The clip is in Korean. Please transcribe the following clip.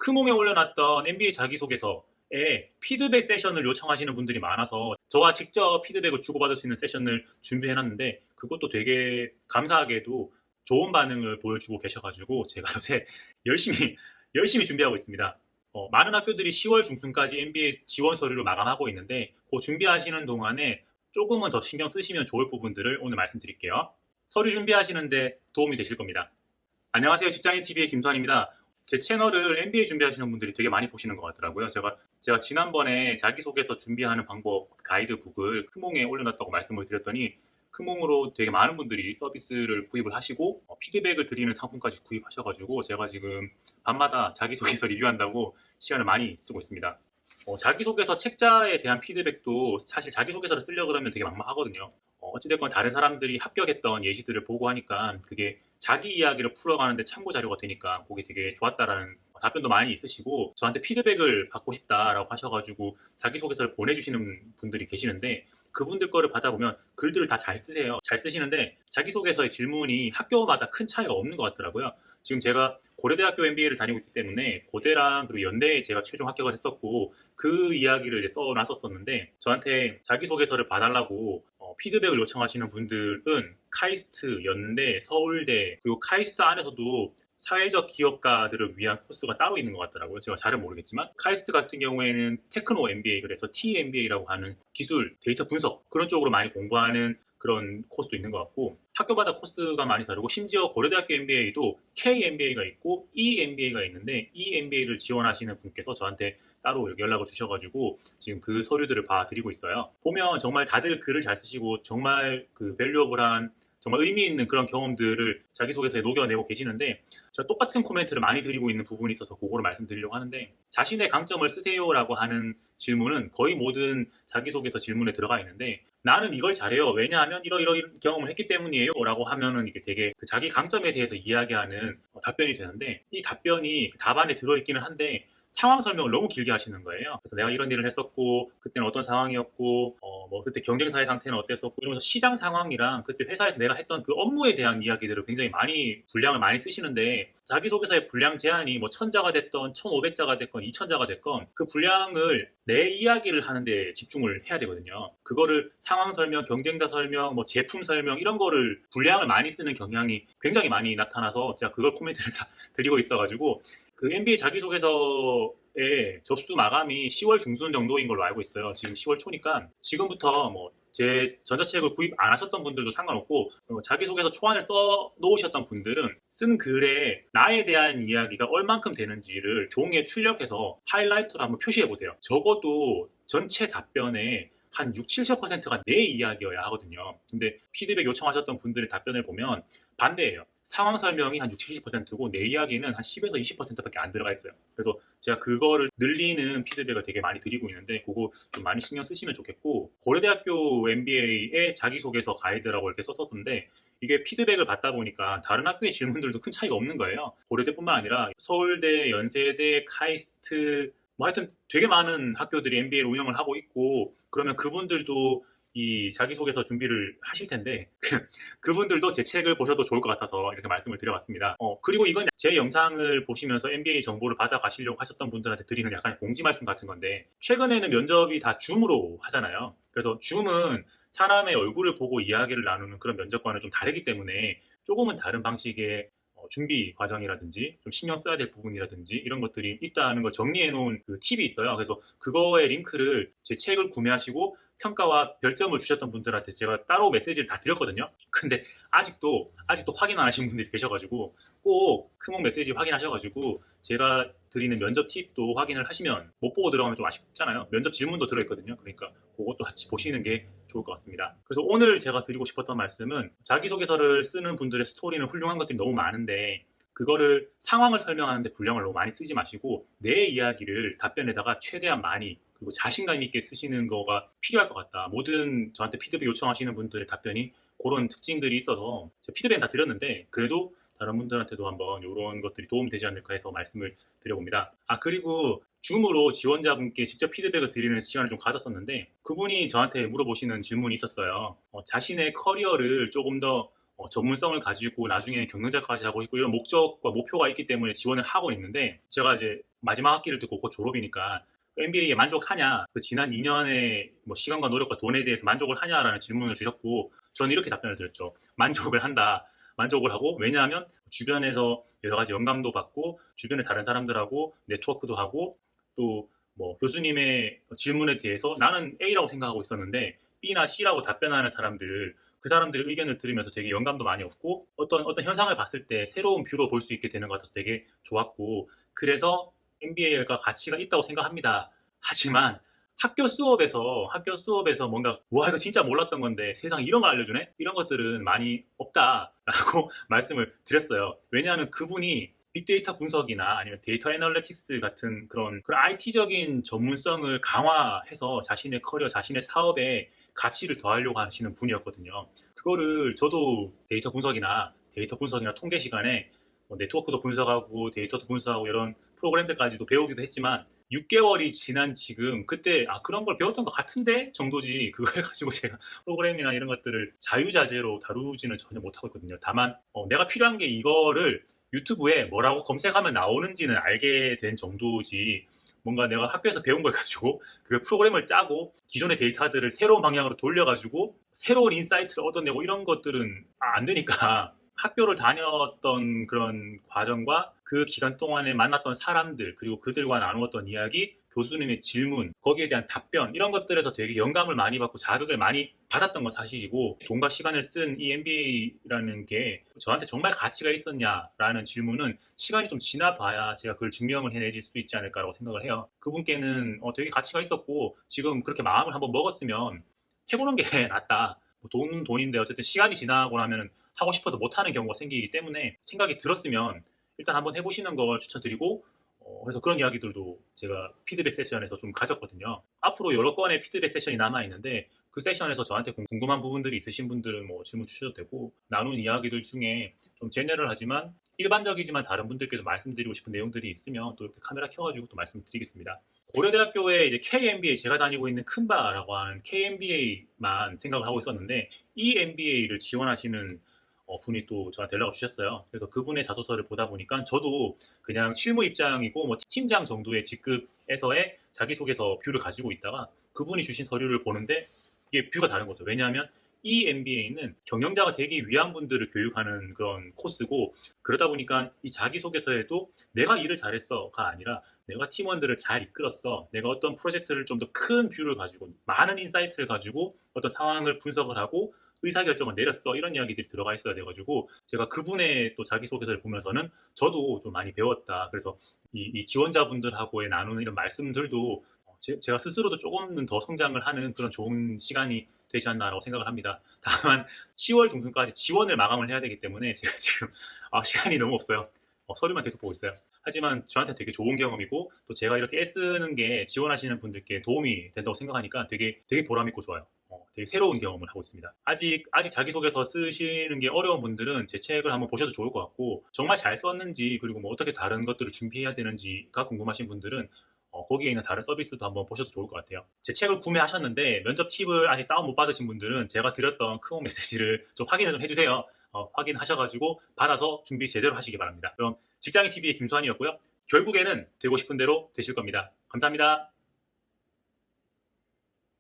크몽에 올려놨던 MBA 자기소개서에 피드백 세션을 요청하시는 분들이 많아서 저와 직접 피드백을 주고받을 수 있는 세션을 준비해놨는데 그것도 되게 감사하게도 좋은 반응을 보여주고 계셔가지고 제가 요새 열심히 준비하고 있습니다. 많은 학교들이 10월 중순까지 MBA 지원 서류를 마감하고 있는데 그 준비하시는 동안에 조금은 더 신경 쓰시면 좋을 부분들을 오늘 말씀드릴게요. 서류 준비하시는데 도움이 되실 겁니다. 안녕하세요. 직장인TV의 김수환입니다. 제 채널을 MBA 준비하시는 분들이 되게 많이 보시는 것 같더라고요. 제가 지난번에 자기소개서 준비하는 방법 가이드북을 크몽에 올려놨다고 말씀을 드렸더니 크몽으로 되게 많은 분들이 서비스를 구입을 하시고 피드백을 드리는 상품까지 구입하셔가지고 제가 지금 밤마다 자기소개서 리뷰한다고 시간을 많이 쓰고 있습니다. 자기소개서 책자에 대한 피드백도 사실 자기소개서를 쓰려고 그러면 되게 막막하거든요. 어찌됐건 다른 사람들이 합격했던 예시들을 보고 하니까 그게 자기 이야기를 풀어가는데 참고 자료가 되니까 그게 되게 좋았다라는 답변도 많이 있으시고 저한테 피드백을 받고 싶다라고 하셔가지고 자기소개서를 보내주시는 분들이 계시는데 그분들 거를 받아보면 글들을 다 잘 쓰세요. 잘 쓰시는데 자기소개서의 질문이 학교마다 큰 차이가 없는 것 같더라고요. 지금 제가 고려대학교 MBA를 다니고 있기 때문에 고대랑 그리고 연대에 제가 최종 합격을 했었고 그 이야기를 이제 써놨었는데 저한테 자기소개서를 봐달라고 피드백을 요청하시는 분들은 카이스트, 연대, 서울대 그리고 카이스트 안에서도 사회적 기업가들을 위한 코스가 따로 있는 것 같더라고요. 제가 잘은 모르겠지만 카이스트 같은 경우에는 테크노 MBA 그래서 TMBA라고 하는 기술, 데이터 분석 그런 쪽으로 많이 공부하는 그런 코스도 있는 것 같고 학교마다 코스가 많이 다르고 심지어 고려대학교 MBA도 KMBA가 있고 EMBA가 있는데 EMBA를 지원하시는 분께서 저한테 따로 연락을 주셔가지고 지금 그 서류들을 봐드리고 있어요. 보면 정말 다들 글을 잘 쓰시고 정말 그 밸류어블한 정말 의미 있는 그런 경험들을 자기소개서에 녹여내고 계시는데 제가 똑같은 코멘트를 많이 드리고 있는 부분이 있어서 그거를 말씀드리려고 하는데 자신의 강점을 쓰세요라고 하는 질문은 거의 모든 자기소개서 질문에 들어가 있는데 나는 이걸 잘해요. 왜냐하면 이런 경험을 했기 때문이에요. 라고 하면은 이게 되게 그 자기 강점에 대해서 이야기하는 답변이 되는데 이 답변이 답안에 들어있기는 한데 상황 설명을 너무 길게 하시는 거예요. 그래서 내가 이런 일을 했었고 그때는 어떤 상황이었고 뭐 그때 경쟁사의 상태는 어땠었고 이러면서 시장 상황이랑 그때 회사에서 내가 했던 그 업무에 대한 이야기들을 굉장히 많이 분량을 많이 쓰시는데 자기소개서의 분량 제한이 뭐 1000자가 됐건 1500자가 됐건 2000자가 됐건 그 분량을 내 이야기를 하는데 집중을 해야 되거든요. 그거를 상황 설명, 경쟁자 설명, 뭐 제품 설명 이런 거를 분량을 많이 쓰는 경향이 굉장히 많이 나타나서 제가 그걸 코멘트를 다 드리고 있어가지고 그 MBA 자기소개서의 접수 마감이 10월 중순 정도인 걸로 알고 있어요. 지금 10월 초니까 지금부터 뭐 제 전자책을 구입 안 하셨던 분들도 상관없고 자기소개서 초안을 써 놓으셨던 분들은 쓴 글에 나에 대한 이야기가 얼만큼 되는지를 종이에 출력해서 하이라이트로 한번 표시해 보세요. 적어도 전체 답변에 한 6, 70%가 내 이야기여야 하거든요. 근데 피드백 요청하셨던 분들의 답변을 보면 반대예요. 상황 설명이 한 6, 70%고 내 이야기는 한 10에서 20%밖에 안 들어가 있어요. 그래서 제가 그거를 늘리는 피드백을 되게 많이 드리고 있는데 그거 좀 많이 신경 쓰시면 좋겠고 고려대학교 MBA의 자기소개서 가이드라고 이렇게 썼었는데 이게 피드백을 받다 보니까 다른 학교의 질문들도 큰 차이가 없는 거예요. 고려대뿐만 아니라 서울대, 연세대, 카이스트 뭐 하여튼 되게 많은 학교들이 MBA를 운영을 하고 있고 그러면 그분들도 이 자기소개서 준비를 하실 텐데 그분들도 제 책을 보셔도 좋을 것 같아서 이렇게 말씀을 드려봤습니다. 그리고 이건 제 영상을 보시면서 MBA 정보를 받아가시려고 하셨던 분들한테 드리는 약간 공지 말씀 같은 건데 최근에는 면접이 다 줌으로 하잖아요. 그래서 줌은 사람의 얼굴을 보고 이야기를 나누는 그런 면접과는 좀 다르기 때문에 조금은 다른 방식의 준비 과정이라든지 좀 신경 써야 될 부분이라든지 이런 것들이 있다는 걸 정리해 놓은 그 팁이 있어요. 그래서 그거의 링크를 제 책을 구매하시고 평가와 별점을 주셨던 분들한테 제가 따로 메시지를 다 드렸거든요. 근데 아직도 확인 안 하신 분들이 계셔가지고 꼭 크몬 메시지 확인하셔가지고 제가 드리는 면접 팁도 확인을 하시면 못 보고 들어가면 좀 아쉽잖아요. 면접 질문도 들어있거든요. 그러니까 그것도 같이 보시는 게 좋을 것 같습니다. 그래서 오늘 제가 드리고 싶었던 말씀은 자기소개서를 쓰는 분들의 스토리는 훌륭한 것들이 너무 많은데 그거를 상황을 설명하는데 분량을 너무 많이 쓰지 마시고 내 이야기를 답변에다가 최대한 많이 그리고 자신감 있게 쓰시는 거가 필요할 것 같다. 모든 저한테 피드백 요청하시는 분들의 답변이 그런 특징들이 있어서 제가 피드백은 다 드렸는데 그래도 다른 분들한테도 한번 이런 것들이 도움이 되지 않을까 해서 말씀을 드려봅니다. 그리고 줌으로 지원자분께 직접 피드백을 드리는 시간을 좀 가졌었는데 그분이 저한테 물어보시는 질문이 있었어요. 자신의 커리어를 조금 더 전문성을 가지고 나중에 경영자까지 하고 있고 이런 목적과 목표가 있기 때문에 지원을 하고 있는데 제가 이제 마지막 학기를 듣고 곧 졸업이니까 MBA에 만족하냐, 그 지난 2년의 뭐 시간과 노력과 돈에 대해서 만족을 하냐라는 질문을 주셨고 저는 이렇게 답변을 드렸죠. 만족을 한다. 만족을 하고 왜냐하면 주변에서 여러 가지 영감도 받고 주변의 다른 사람들하고 네트워크도 하고 또 뭐 교수님의 질문에 대해서 나는 A라고 생각하고 있었는데 B나 C라고 답변하는 사람들 그 사람들의 의견을 들으면서 되게 영감도 많이 얻고 어떤 현상을 봤을 때 새로운 뷰로 볼 수 있게 되는 것 같아서 되게 좋았고 그래서 MBA가 가치가 있다고 생각합니다. 하지만 학교 수업에서 뭔가 와 이거 진짜 몰랐던 건데 세상에 이런 거 알려주네? 이런 것들은 많이 없다라고 말씀을 드렸어요. 왜냐하면 그분이 빅데이터 분석이나 아니면 데이터 애널리틱스 같은 그런 IT적인 전문성을 강화해서 자신의 커리어, 자신의 사업에 가치를 더하려고 하시는 분이었거든요. 그거를 저도 데이터 분석이나 통계 시간에 네트워크도 분석하고 데이터도 분석하고 이런 프로그램들까지도 배우기도 했지만 6개월이 지난 지금 그때 그런 걸 배웠던 것 같은데 정도지 그걸 가지고 제가 프로그램이나 이런 것들을 자유자재로 다루지는 전혀 못하고 있거든요. 다만 내가 필요한 게 이거를 유튜브에 뭐라고 검색하면 나오는지는 알게 된 정도지 뭔가 내가 학교에서 배운 걸 가지고 그 프로그램을 짜고 기존의 데이터들을 새로운 방향으로 돌려가지고 새로운 인사이트를 얻어내고 이런 것들은 안 되니까 학교를 다녔던 그런 과정과 그 기간 동안에 만났던 사람들 그리고 그들과 나누었던 이야기 교수님의 질문 거기에 대한 답변 이런 것들에서 되게 영감을 많이 받고 자극을 많이 받았던 건 사실이고 돈과 시간을 쓴 이 MBA라는 게 저한테 정말 가치가 있었냐라는 질문은 시간이 좀 지나봐야 제가 그걸 증명을 해내질 수 있지 않을까라고 생각을 해요. 그분께는 되게 가치가 있었고 지금 그렇게 마음을 한번 먹었으면 해보는 게 낫다. 돈은 돈인데 어쨌든 시간이 지나고 나면 하고 싶어도 못하는 경우가 생기기 때문에 생각이 들었으면 일단 한번 해보시는 걸 추천드리고 그래서 그런 이야기들도 제가 피드백 세션에서 좀 가졌거든요. 앞으로 여러 건의 피드백 세션이 남아있는데 그 세션에서 저한테 궁금한 부분들이 있으신 분들은 뭐 질문 주셔도 되고 나눈 이야기들 중에 좀 제너럴하지만 일반적이지만 다른 분들께도 말씀드리고 싶은 내용들이 있으면 또 이렇게 카메라 켜가지고 또 말씀드리겠습니다. 고려대학교에 이제 KMBA 제가 다니고 있는 큰바라고 하는 KMBA만 생각을 하고 있었는데 이 MBA를 지원하시는 분이 또 저한테 연락을 주셨어요. 그래서 그분의 자소서를 보다 보니까 저도 그냥 실무 입장이고 뭐 팀장 정도의 직급에서의 자기소개서 뷰를 가지고 있다가 그분이 주신 서류를 보는데 이게 뷰가 다른 거죠. 왜냐하면 이 MBA는 경영자가 되기 위한 분들을 교육하는 그런 코스고 그러다 보니까 이 자기소개서에도 내가 일을 잘했어가 아니라 내가 팀원들을 잘 이끌었어. 내가 어떤 프로젝트를 좀 더 큰 뷰를 가지고 많은 인사이트를 가지고 어떤 상황을 분석을 하고 의사결정을 내렸어. 이런 이야기들이 들어가 있어야 돼가지고 제가 그분의 또 자기소개서를 보면서는 저도 좀 많이 배웠다. 그래서 이 지원자분들하고의 나누는 이런 말씀들도 제가 스스로도 조금은 더 성장을 하는 그런 좋은 시간이 되지 않나라고 생각을 합니다. 다만 10월 중순까지 지원을 마감을 해야 되기 때문에 제가 지금 시간이 너무 없어요. 서류만 계속 보고 있어요. 하지만 저한테 되게 좋은 경험이고 또 제가 이렇게 애쓰는 게 지원하시는 분들께 도움이 된다고 생각하니까 되게 보람 있고 좋아요. 되게 새로운 경험을 하고 있습니다. 아직 자기소개서 쓰시는 게 어려운 분들은 제 책을 한번 보셔도 좋을 것 같고 정말 잘 썼는지 그리고 뭐 어떻게 다른 것들을 준비해야 되는지가 궁금하신 분들은 거기에 있는 다른 서비스도 한번 보셔도 좋을 것 같아요. 제 책을 구매하셨는데 면접 팁을 아직 다운 못 받으신 분들은 제가 드렸던 크홈 메시지를 좀 확인을 좀 해주세요. 확인하셔가지고 받아서 준비 제대로 하시기 바랍니다. 그럼 직장인TV의 김수환이었고요. 결국에는 되고 싶은 대로 되실 겁니다. 감사합니다.